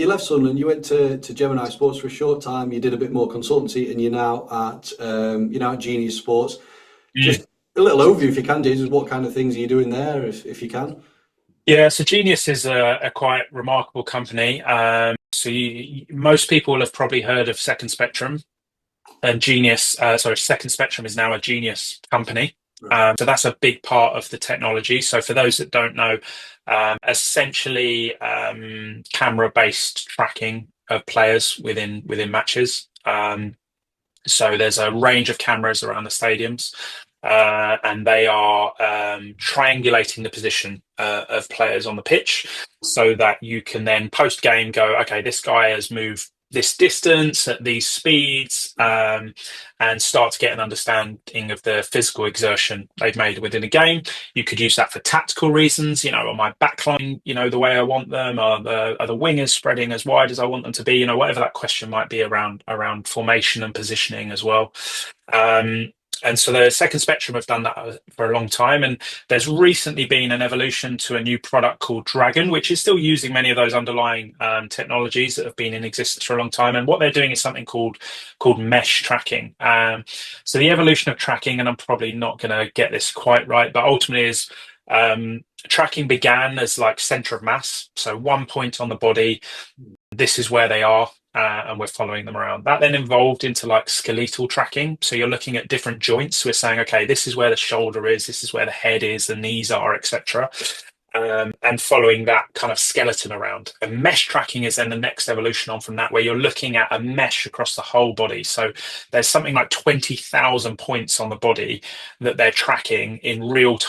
You left Sunderland, you went to Gemini Sports for a short time. You did a bit more consultancy, and you're now at Genius Sports. Mm. Just a little overview, if you can, do just what kind of things are you doing there, if you can. Yeah, so Genius is a quite remarkable company. Most people have probably heard of Second Spectrum, and Second Spectrum is now a Genius company. Right. So that's a big part of the technology. So for those that don't know, essentially camera-based tracking of players within matches. So there's a range of cameras around the stadiums, and they are triangulating the position of players on the pitch so that you can then post game go, okay, this guy has moved this distance at these speeds, and start to get an understanding of the physical exertion they've made within a game. You could use that for tactical reasons, on my backline, the way I want them, are the wingers spreading as wide as I want them to be, whatever that question might be around formation and positioning as well. And so the Second Spectrum have done that for a long time, and there's recently been an evolution to a new product called Dragon, which is still using many of those underlying technologies that have been in existence for a long time. And what they're doing is something called mesh tracking. So the evolution of tracking, and I'm probably not going to get this quite right, but ultimately is tracking began as like center of mass, so one point on the body. This is where they are, and we're following them around. That then evolved into like skeletal tracking. So you're looking at different joints. We're saying, okay, this is where the shoulder is, this is where the head is, the knees are, etc. And following that kind of skeleton around. And mesh tracking is then the next evolution on from that, where you're looking at a mesh across the whole body. So there's something like 20,000 points on the body that they're tracking in real time